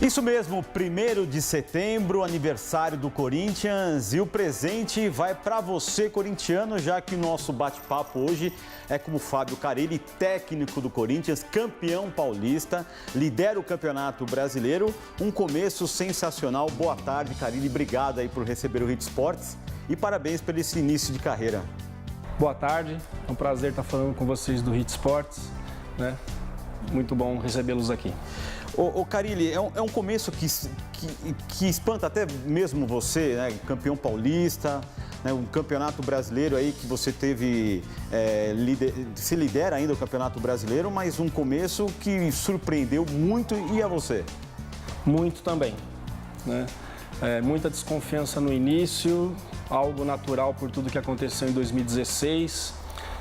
Isso mesmo, 1º de setembro, aniversário do Corinthians, e o presente vai para você, corintiano, já que o nosso bate-papo hoje é com o Fábio Carille, técnico do Corinthians, campeão paulista, lidera o Campeonato Brasileiro, um começo sensacional. Boa tarde, Carille, obrigado aí por receber o Hit Sports e parabéns pelo esse início de carreira. Boa tarde, é um prazer estar falando com vocês do Hit Sports, né? Muito bom recebê-los aqui. Ô Carille, é um começo que espanta até mesmo você, né? Campeão paulista, né? Um campeonato brasileiro aí que você teve, se lidera ainda o Campeonato Brasileiro, mas um começo que surpreendeu muito, e a você? Muito também, né? Muita desconfiança no início, algo natural por tudo que aconteceu em 2016,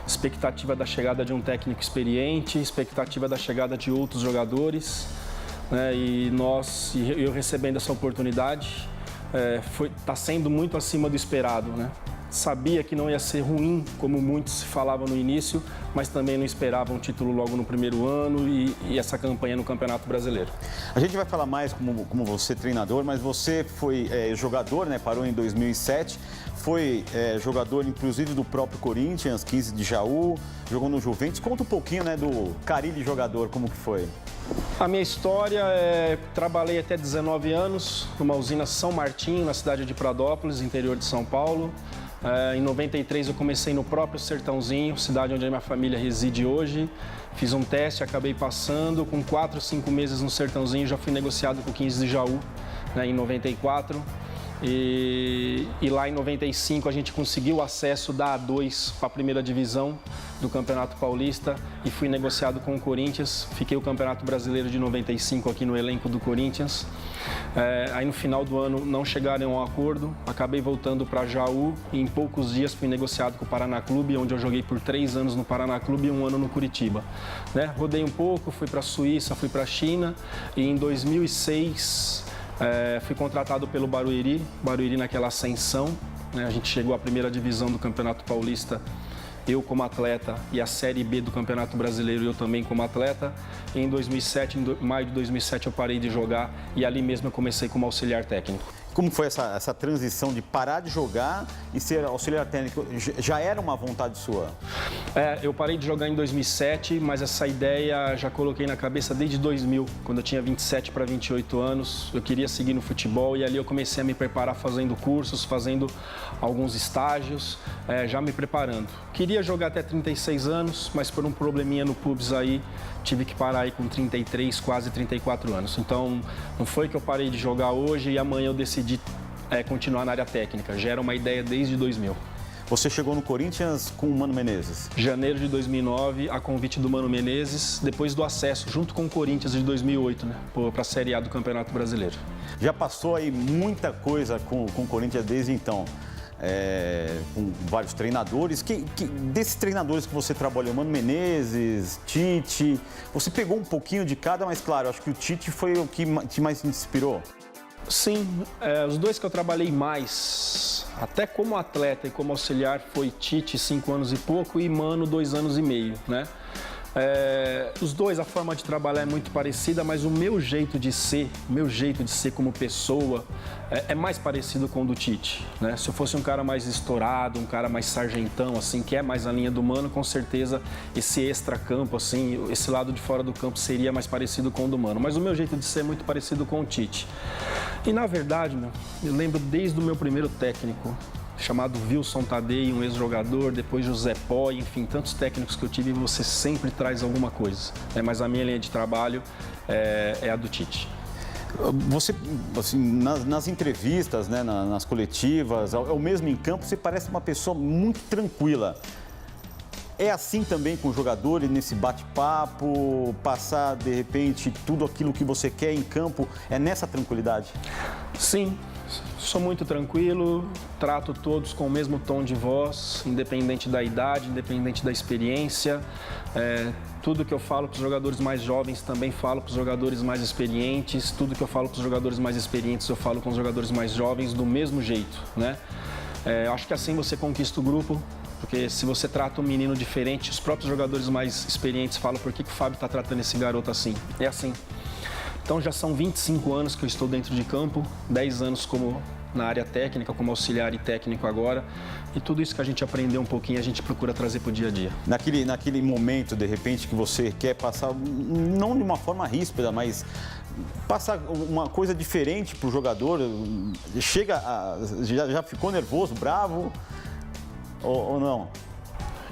expectativa da chegada de um técnico experiente, expectativa da chegada de outros jogadores. E eu recebendo essa oportunidade, está sendo muito acima do esperado, né? Sabia que não ia ser ruim, como muitos falavam no início, mas também não esperava um título logo no primeiro ano e essa campanha no Campeonato Brasileiro. A gente vai falar mais como você treinador, mas você foi jogador, né? Parou em 2007, foi jogador inclusive do próprio Corinthians, 15 de Jaú, jogou no Juventus. Conta um pouquinho, né, do Carille jogador, como que foi? A minha história trabalhei até 19 anos numa usina São Martinho, na cidade de Pradópolis, interior de São Paulo. Em 93 eu comecei no próprio Sertãozinho, cidade onde a minha família reside hoje. Fiz um teste, acabei passando. Com 4, 5 meses no Sertãozinho já fui negociado com o 15 de Jaú, né, em 94. E lá em 95 a gente conseguiu o acesso da A2 para a primeira divisão do Campeonato Paulista e fui negociado com o Corinthians. Fiquei o Campeonato Brasileiro de 95 aqui no elenco do Corinthians. Aí no final do ano não chegaram a um acordo, acabei voltando para Jaú e em poucos dias fui negociado com o Paraná Clube, onde eu joguei por 3 anos no Paraná Clube e 1 ano no Curitiba. Rodei um pouco, fui para a Suíça, fui para a China e em 2006... fui contratado pelo Barueri naquela ascensão, né? A gente chegou à primeira divisão do Campeonato Paulista, eu como atleta, e a Série B do Campeonato Brasileiro eu também como atleta. E em 2007, em maio de 2007 eu parei de jogar e ali mesmo eu comecei como auxiliar técnico. Como foi essa transição de parar de jogar e ser auxiliar técnico? Já era uma vontade sua? Eu parei de jogar em 2007, mas essa ideia já coloquei na cabeça desde 2000, quando eu tinha 27 para 28 anos. Eu queria seguir no futebol e ali eu comecei a me preparar fazendo cursos, fazendo alguns estágios, já me preparando. Queria jogar até 36 anos, mas por um probleminha no pubs aí, tive que parar aí com 33, quase 34 anos. Então, não foi que eu parei de jogar hoje e amanhã eu decidi continuar na área técnica. Já era uma ideia desde 2000. Você chegou no Corinthians com o Mano Menezes? Janeiro de 2009, a convite do Mano Menezes, depois do acesso, junto com o Corinthians de 2008, né, para a Série A do Campeonato Brasileiro. Já passou aí muita coisa com o Corinthians desde então. Com vários treinadores. Desses treinadores que você trabalhou, Mano Menezes, Tite, você pegou um pouquinho de cada, mas claro, acho que o Tite foi o que mais te inspirou. Sim, os dois que eu trabalhei mais, até como atleta e como auxiliar, foi Tite, 5 anos e pouco, e Mano, 2 anos e meio, né? Os dois, a forma de trabalhar é muito parecida, mas o meu jeito de ser como pessoa é mais parecido com o do Tite, né? Se eu fosse um cara mais estourado, um cara mais sargentão, assim, que é mais a linha do Mano, com certeza esse extra-campo, assim, esse lado de fora do campo seria mais parecido com o do Mano. Mas o meu jeito de ser é muito parecido com o Tite. E na verdade, eu lembro desde o meu primeiro técnico, chamado Wilson Tadei, um ex-jogador, depois José Pó, enfim, tantos técnicos que eu tive, você sempre traz alguma coisa, né? Mas a minha linha de trabalho é a do Tite. Você, assim, nas entrevistas, né, nas coletivas, ao mesmo em campo, você parece uma pessoa muito tranquila. É assim também com os jogadores, nesse bate-papo, passar, de repente, tudo aquilo que você quer em campo, é nessa tranquilidade? Sim, sou muito tranquilo, trato todos com o mesmo tom de voz, independente da idade, independente da experiência. Tudo que eu falo para os jogadores mais jovens também falo para os jogadores mais experientes. Tudo que eu falo para os jogadores mais experientes eu falo com os jogadores mais jovens do mesmo jeito, né? Acho que assim você conquista o grupo. Porque se você trata um menino diferente, os próprios jogadores mais experientes falam por que o Fábio está tratando esse garoto assim. É assim. Então já são 25 anos que eu estou dentro de campo, 10 anos na área técnica, como auxiliar e técnico agora. E tudo isso que a gente aprendeu um pouquinho, a gente procura trazer para o dia a dia. Naquele momento, de repente, que você quer passar, não de uma forma ríspida, mas passar uma coisa diferente para o jogador, já ficou nervoso, bravo ou não?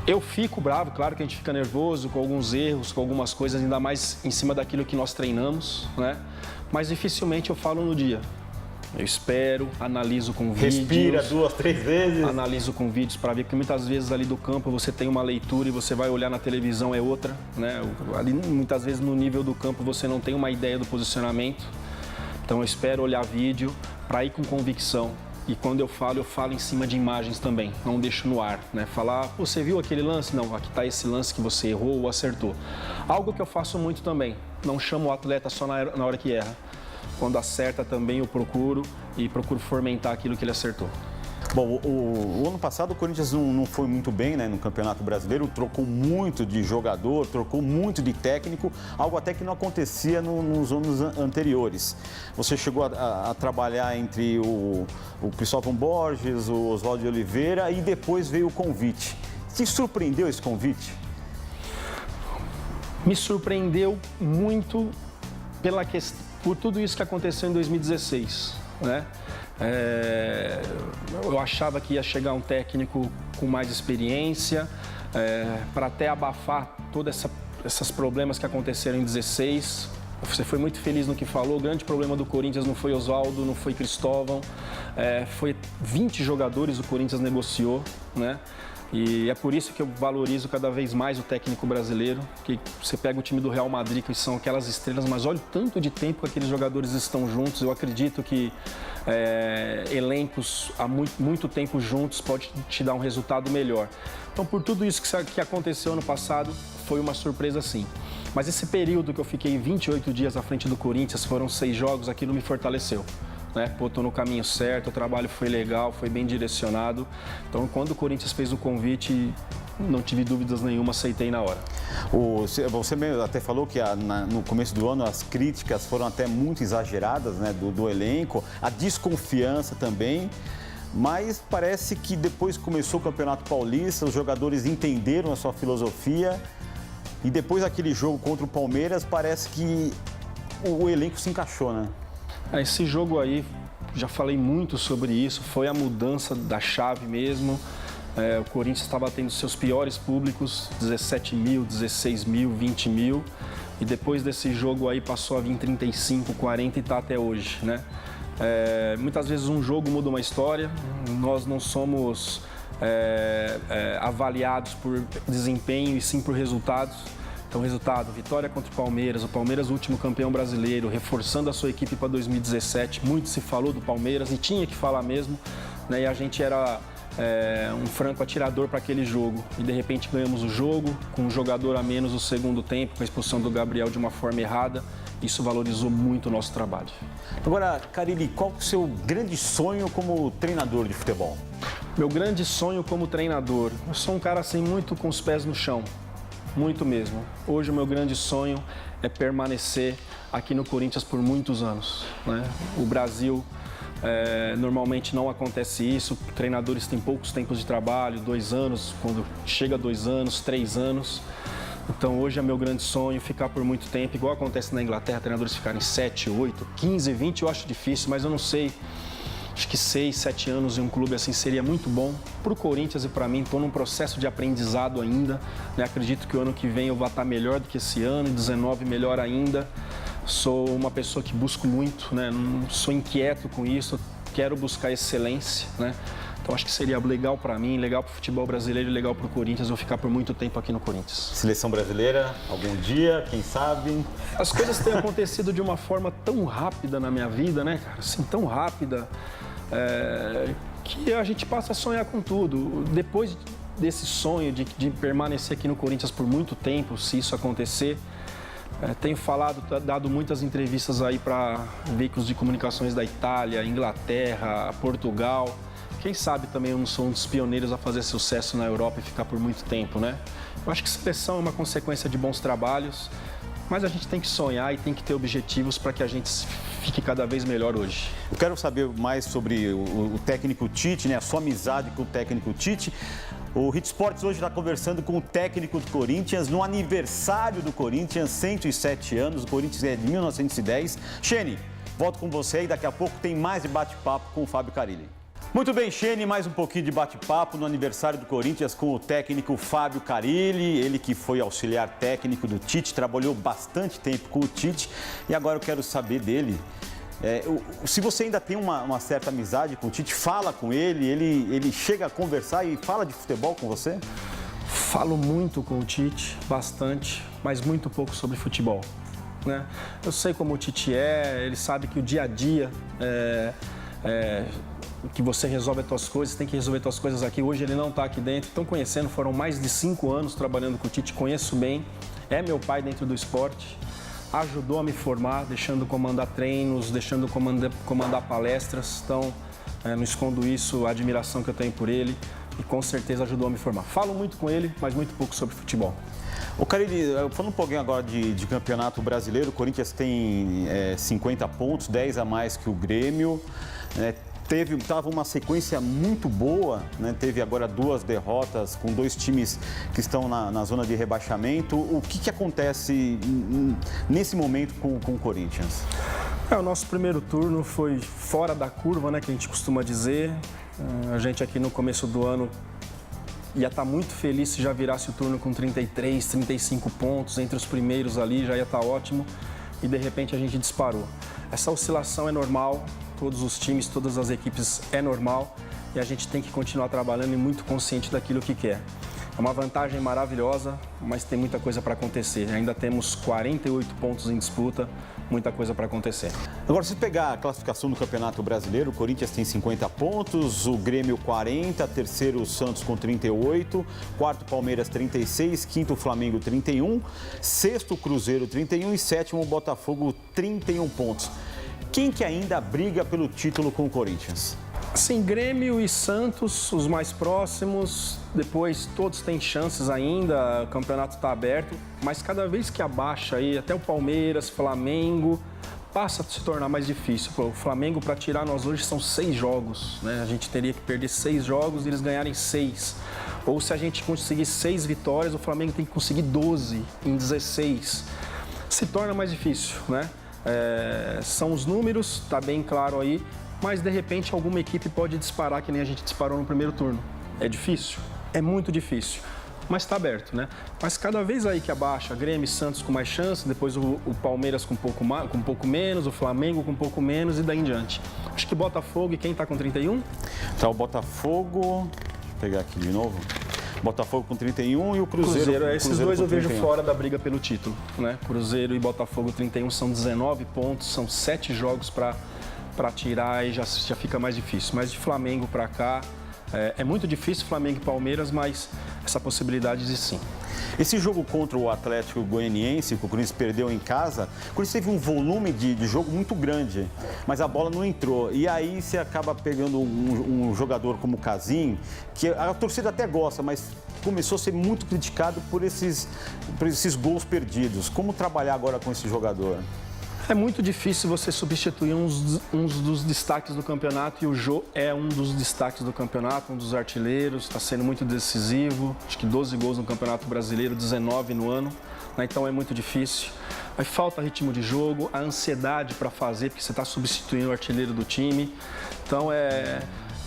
Eu fico bravo, claro que a gente fica nervoso com alguns erros, com algumas coisas, ainda mais em cima daquilo que nós treinamos, né? Mas dificilmente eu falo no dia. Eu espero, analiso com vídeos. Respira 2, 3 vezes. Analiso com vídeos para ver que muitas vezes ali do campo você tem uma leitura e você vai olhar na televisão é outra, né? Ali muitas vezes no nível do campo você não tem uma ideia do posicionamento. Então eu espero olhar vídeo para ir com convicção. E quando eu falo em cima de imagens também, não deixo no ar, né? Falar, você viu aquele lance? Não, aqui está esse lance que você errou ou acertou. Algo que eu faço muito também, não chamo o atleta só na hora que erra. Quando acerta também eu procuro fomentar aquilo que ele acertou. Bom, o ano passado o Corinthians não foi muito bem, né, no Campeonato Brasileiro, trocou muito de jogador, trocou muito de técnico, algo até que não acontecia nos anos anteriores. Você chegou a trabalhar entre o Cristóvão Borges, o Oswaldo de Oliveira e depois veio o convite. Te surpreendeu esse convite? Me surpreendeu muito por tudo isso que aconteceu em 2016, né? Eu achava que ia chegar um técnico com mais experiência, para até abafar todos esses problemas que aconteceram em 2016. Você foi muito feliz no que falou. O grande problema do Corinthians não foi Oswaldo, não foi Cristóvão, foi 20 jogadores o Corinthians negociou, né? E é por isso que eu valorizo cada vez mais o técnico brasileiro, que você pega o time do Real Madrid, que são aquelas estrelas, mas olha o tanto de tempo que aqueles jogadores estão juntos. Eu acredito que elencos há muito tempo juntos pode te dar um resultado melhor. Então, por tudo isso que aconteceu ano passado, foi uma surpresa sim. Mas esse período que eu fiquei 28 dias à frente do Corinthians, foram 6 jogos, aquilo me fortaleceu. Estou no caminho certo, o trabalho foi legal, foi bem direcionado. Então, quando o Corinthians fez o convite, não tive dúvidas nenhuma, aceitei na hora. Você mesmo até falou que no começo do ano as críticas foram até muito exageradas, né, do elenco, a desconfiança também. Mas parece que depois que começou o Campeonato Paulista, os jogadores entenderam a sua filosofia e depois daquele jogo contra o Palmeiras, parece que o elenco se encaixou, né? Esse jogo aí, já falei muito sobre isso, foi a mudança da chave mesmo. O Corinthians estava tendo seus piores públicos, 17 mil, 16 mil, 20 mil. E depois desse jogo aí passou a vir 35, 40 e está até hoje, né? Muitas vezes um jogo muda uma história, nós não somos avaliados por desempenho e sim por resultados. Então, resultado, vitória contra o Palmeiras, o último campeão brasileiro, reforçando a sua equipe para 2017. Muito se falou do Palmeiras e tinha que falar mesmo, né? E a gente era um franco atirador para aquele jogo. E de repente ganhamos o jogo, com um jogador a menos no segundo tempo, com a expulsão do Gabriel de uma forma errada. Isso valorizou muito o nosso trabalho. Agora, Carille, qual é o seu grande sonho como treinador de futebol? Meu grande sonho como treinador? Eu sou um cara assim muito com os pés no chão. Muito mesmo. Hoje o meu grande sonho é permanecer aqui no Corinthians por muitos anos, né? O Brasil, normalmente não acontece isso, treinadores têm poucos tempos de trabalho, 2 anos, quando chega a 2 anos, 3 anos. Então hoje é meu grande sonho ficar por muito tempo, igual acontece na Inglaterra, treinadores ficarem 7, 8, 15, 20, eu acho difícil, mas eu não sei. Acho que 6, 7 anos em um clube assim seria muito bom para o Corinthians e para mim. Estou num processo de aprendizado ainda, né? Acredito que o ano que vem eu vou estar melhor do que esse ano, em 19 melhor ainda. Sou uma pessoa que busco muito, né? Não sou inquieto com isso, quero buscar excelência, né? Então acho que seria legal para mim, legal para o futebol brasileiro e legal para o Corinthians eu ficar por muito tempo aqui no Corinthians. Seleção brasileira, algum dia, quem sabe? As coisas têm acontecido de uma forma tão rápida na minha vida, né, cara? Assim, tão rápida. Que a gente passa a sonhar com tudo. Depois desse sonho de permanecer aqui no Corinthians por muito tempo, se isso acontecer, tenho dado muitas entrevistas aí para veículos de comunicações da Itália, Inglaterra, Portugal. Quem sabe também eu não sou um dos pioneiros a fazer sucesso na Europa e ficar por muito tempo, né? Eu acho que seleção é uma consequência de bons trabalhos. mas a gente tem que sonhar e tem que ter objetivos para que a gente fique cada vez melhor hoje. Eu quero saber mais sobre o técnico Tite, né? A sua amizade com o técnico Tite. O Hit Sports hoje está conversando com o técnico do Corinthians no aniversário do Corinthians, 107 anos. O Corinthians é de 1910. Xeni, volto com você e daqui a pouco tem mais de bate-papo com o Fábio Carilli. Muito bem, Xeni, mais um pouquinho de bate-papo no aniversário do Corinthians com o técnico Fábio Carilli, ele que foi auxiliar técnico do Tite, trabalhou bastante tempo com o Tite e agora eu quero saber dele. Se você ainda tem uma certa amizade com o Tite, fala com ele chega a conversar e fala de futebol com você? Falo muito com o Tite, bastante, mas muito pouco sobre futebol, né? Eu sei como o Tite ele sabe que o dia a dia que você resolve as suas coisas, tem que resolver as suas coisas aqui. Hoje ele não está aqui dentro, estão conhecendo, foram mais de 5 anos trabalhando com o Tite, conheço bem, é meu pai dentro do esporte, ajudou a me formar, deixando comandar treinos, deixando comandar palestras, então não escondo isso, a admiração que eu tenho por ele e com certeza ajudou a me formar. Falo muito com ele, mas muito pouco sobre futebol. O Carilli, falando um pouquinho agora de campeonato brasileiro, o Corinthians tem 50 pontos, 10 a mais que o Grêmio, Estava uma sequência muito boa, né? Teve agora 2 derrotas com 2 times que estão na zona de rebaixamento. O que acontece nesse momento com o Corinthians? O nosso primeiro turno foi fora da curva, né, que a gente costuma dizer. A gente aqui no começo do ano ia estar muito feliz se já virasse o turno com 33, 35 pontos, entre os primeiros ali, já ia estar ótimo. E de repente a gente disparou. Essa oscilação é normal. Todos os times, todas as equipes é normal e a gente tem que continuar trabalhando e muito consciente daquilo que quer. É uma vantagem maravilhosa, mas tem muita coisa para acontecer. Ainda temos 48 pontos em disputa, muita coisa para acontecer. Agora, se pegar a classificação do Campeonato Brasileiro, o Corinthians tem 50 pontos, o Grêmio 40, terceiro o Santos com 38, quarto Palmeiras 36, quinto Flamengo 31, sexto Cruzeiro 31 e sétimo Botafogo 31 pontos. Quem que ainda briga pelo título com o Corinthians? Sim, Grêmio e Santos, os mais próximos. Depois todos têm chances ainda, o campeonato está aberto. Mas cada vez que abaixa aí, até o Palmeiras, Flamengo, passa a se tornar mais difícil. O Flamengo, para tirar nós hoje, são 6 jogos, né? A gente teria que perder 6 jogos e eles ganharem 6. Ou se a gente conseguir 6 vitórias, o Flamengo tem que conseguir 12 em 16. Se torna mais difícil, né? São os números, tá bem claro aí, mas de repente alguma equipe pode disparar que nem a gente disparou no primeiro turno. É difícil? É muito difícil, mas está aberto, né? Mas cada vez aí que abaixa, Grêmio e Santos com mais chance, depois o Palmeiras com um pouco menos, o Flamengo com um pouco menos e daí em diante. Acho que Botafogo e quem está com 31? Tá o Botafogo, deixa eu pegar aqui de novo. Botafogo com 31 e o Cruzeiro. Esses dois eu vejo fora da briga pelo título, né? Cruzeiro e Botafogo 31 são 19 pontos, são 7 jogos para tirar e já fica mais difícil. Mas de Flamengo para cá, é muito difícil Flamengo e Palmeiras, mas essa possibilidade existe sim. Esse jogo contra o Atlético Goianiense, que o Corinthians perdeu em casa, o Corinthians teve um volume de jogo muito grande, mas a bola não entrou. E aí você acaba pegando um jogador como o Casim, que a torcida até gosta, mas começou a ser muito criticado por esses gols perdidos. Como trabalhar agora com esse jogador? É muito difícil você substituir uns dos destaques do campeonato e o Jô é um dos destaques do campeonato, um dos artilheiros, está sendo muito decisivo, acho que 12 gols no Campeonato Brasileiro, 19 no ano, né? Então é muito difícil. Aí falta ritmo de jogo, a ansiedade para fazer, porque você está substituindo o artilheiro do time. Então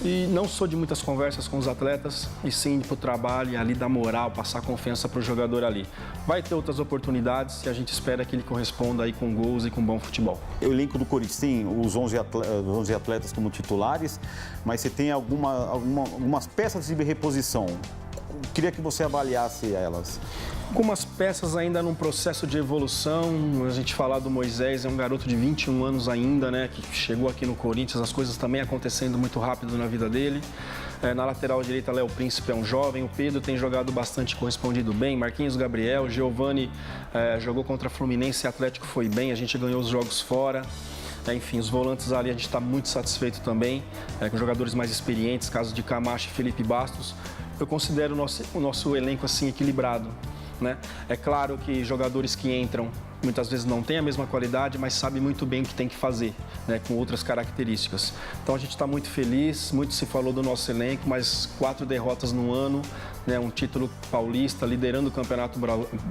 E não sou de muitas conversas com os atletas, e sim para o trabalho e ali dar moral, passar confiança para o jogador ali. Vai ter outras oportunidades e a gente espera que ele corresponda aí com gols e com bom futebol. O elenco do Corinthians tem os 11 atletas como titulares, mas você tem algumas peças de reposição. Queria que você avaliasse elas. Algumas peças ainda num processo de evolução. A gente falar do Moisés, é um garoto de 21 anos ainda, né? Que chegou aqui no Corinthians, as coisas também acontecendo muito rápido na vida dele. Na lateral direita, Léo Príncipe é um jovem. O Pedro tem jogado bastante, correspondido bem. Marquinhos Gabriel, Giovani jogou contra Fluminense e Atlético, foi bem. A gente ganhou os jogos fora. Enfim, os volantes ali a gente está muito satisfeito também, com jogadores mais experientes, caso de Camacho e Felipe Bastos. Eu considero o nosso elenco assim equilibrado, né? É claro que jogadores que entram muitas vezes não tem a mesma qualidade, mas sabe muito bem o que tem que fazer, né, com outras características. Então a gente está muito feliz, muito se falou do nosso elenco, mas 4 derrotas no ano, né, um título paulista, liderando o Campeonato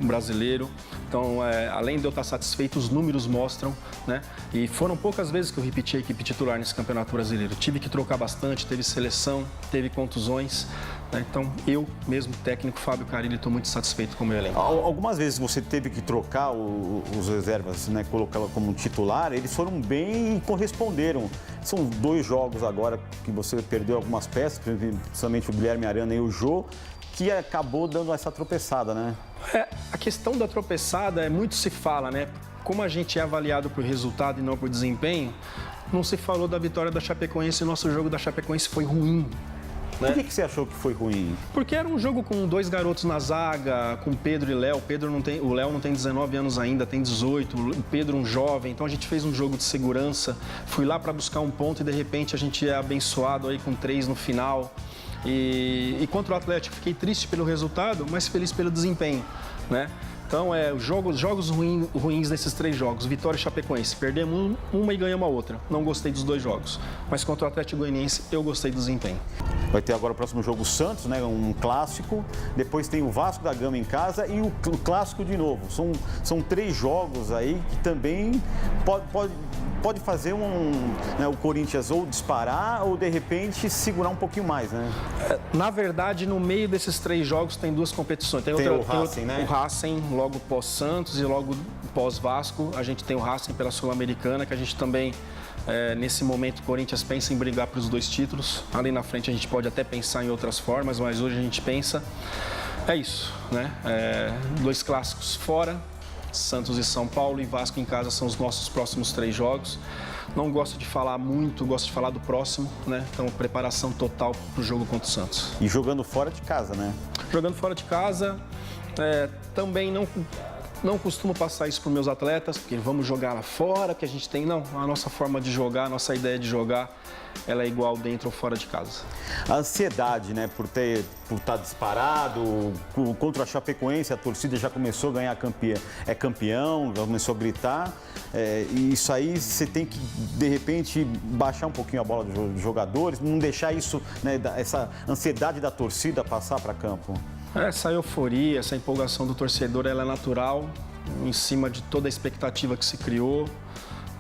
Brasileiro. Então, além de eu estar satisfeito, os números mostram, né? E foram poucas vezes que eu repeti a equipe titular nesse Campeonato Brasileiro. Tive que trocar bastante, teve seleção, teve contusões, né? Então, eu mesmo, técnico Fábio Carilli, estou muito satisfeito com o meu elenco. Algumas vezes você teve que trocar os reservas, né, colocá-la como titular, eles foram bem e corresponderam. São 2 jogos agora que você perdeu algumas peças, principalmente o Guilherme Arana e o Jô, que acabou dando essa tropeçada, né? A questão da tropeçada muito se fala, né? Como a gente é avaliado por resultado e não por desempenho, não se falou da vitória da Chapecoense e o nosso jogo da Chapecoense foi ruim. Por que você achou que foi ruim? Porque era um jogo com 2 garotos na zaga, com Pedro e Léo. O Léo não tem 19 anos ainda, tem 18. O Pedro um jovem. Então a gente fez um jogo de segurança. Fui lá para buscar um ponto e de repente a gente é abençoado aí com 3 no final. E contra o Atlético fiquei triste pelo resultado, mas feliz pelo desempenho, né? Então, jogos ruins nesses 3 jogos. Vitória e Chapecoense. Perdemos uma e ganhamos a outra. Não gostei dos 2 jogos. Mas contra o Atlético Goianiense, eu gostei do desempenho. Vai ter agora o próximo jogo o Santos, né? Um clássico. Depois tem o Vasco da Gama em casa e o clássico de novo. São 3 jogos aí que também pode fazer né, o Corinthians ou disparar ou, de repente, segurar um pouquinho mais, né? Na verdade, no meio desses 3 jogos tem 2 competições. Tem o Racing, né? O Racing, logo pós-Santos e logo pós-Vasco. A gente tem o Racing pela Sul-Americana, que a gente também, nesse momento, o Corinthians pensa em brigar para os 2 títulos. Ali na frente a gente pode até pensar em outras formas, mas hoje a gente pensa... É isso, né? 2 clássicos fora, Santos e São Paulo, e Vasco em casa são os nossos próximos 3 jogos. Não gosto de falar muito, gosto de falar do próximo, né? Então, preparação total para o jogo contra o Santos. E jogando fora de casa, né? Jogando fora de casa, também não costumo passar isso para os meus atletas, porque vamos jogar lá fora, que a gente tem... Não, a nossa forma de jogar, a nossa ideia de jogar, ela é igual dentro ou fora de casa. A ansiedade, né, por estar disparado, contra a Chapecoense, a torcida já começou a ganhar campeão, já começou a gritar. E isso aí você tem que, de repente, baixar um pouquinho a bola dos jogadores, não deixar isso, né, essa ansiedade da torcida passar para campo. Essa euforia, essa empolgação do torcedor, ela é natural, em cima de toda a expectativa que se criou.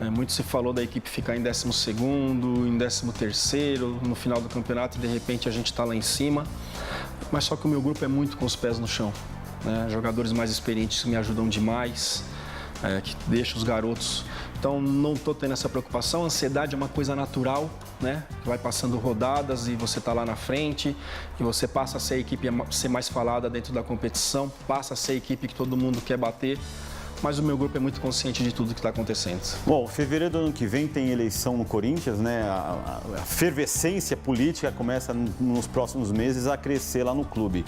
Muito se falou da equipe ficar em 12º, em 13º, no final do campeonato, e de repente a gente está lá em cima. Mas só que o meu grupo é muito com os pés no chão, né? Jogadores mais experientes que me ajudam demais, que deixam os garotos. Então, não estou tendo essa preocupação. A ansiedade é uma coisa natural, né? Vai passando rodadas e você está lá na frente, e você passa a ser a equipe a ser mais falada dentro da competição, passa a ser a equipe que todo mundo quer bater. Mas o meu grupo é muito consciente de tudo que está acontecendo. Bom, fevereiro do ano que vem tem eleição no Corinthians, né? A fervescência política começa nos próximos meses a crescer lá no clube.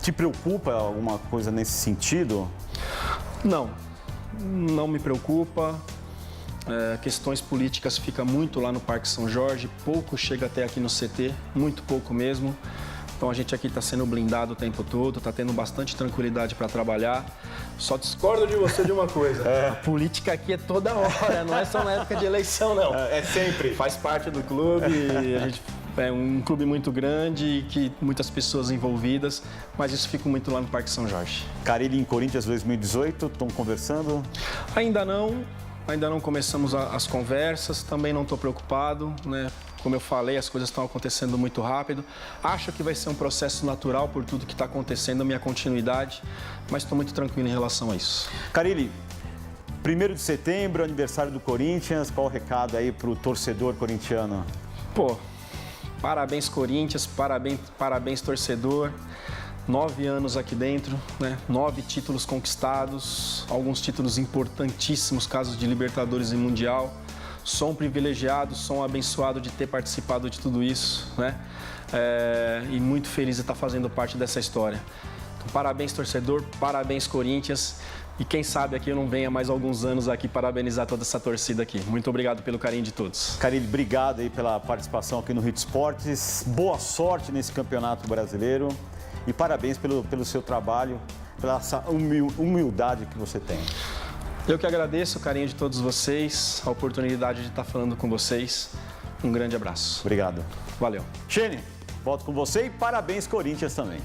Te preocupa alguma coisa nesse sentido? Não me preocupa. Questões políticas ficam muito lá no Parque São Jorge, pouco chega até aqui no CT, muito pouco mesmo. Então a gente aqui está sendo blindado o tempo todo, está tendo bastante tranquilidade para trabalhar. Só discordo de você de uma coisa. A política aqui é toda hora, não é só na época de eleição, não. É sempre. Faz parte do clube, a gente é um clube muito grande e que muitas pessoas envolvidas, mas isso fica muito lá no Parque São Jorge. Carilli em Corinthians 2018, estão conversando? Ainda não começamos as conversas, também não estou preocupado, né? Como eu falei, as coisas estão acontecendo muito rápido. Acho que vai ser um processo natural por tudo que está acontecendo, a minha continuidade, mas estou muito tranquilo em relação a isso. Carilli, 1º de setembro, aniversário do Corinthians, qual o recado aí para o torcedor corintiano? Parabéns Corinthians, parabéns torcedor. 9 anos aqui dentro, né? 9 títulos conquistados, alguns títulos importantíssimos, casos de Libertadores e Mundial. Sou um privilegiado, sou um abençoado de ter participado de tudo isso, né? E muito feliz de estar fazendo parte dessa história. Então, parabéns, torcedor, parabéns, Corinthians. E quem sabe aqui eu não venha mais alguns anos aqui parabenizar toda essa torcida aqui. Muito obrigado pelo carinho de todos. Carilli, obrigado aí pela participação aqui no Hit Esportes. Boa sorte nesse Campeonato Brasileiro e parabéns pelo seu trabalho, pela essa humildade que você tem. Eu que agradeço o carinho de todos vocês, a oportunidade de estar falando com vocês. Um grande abraço. Obrigado. Valeu. Shane, volto com você e parabéns, Corinthians, também.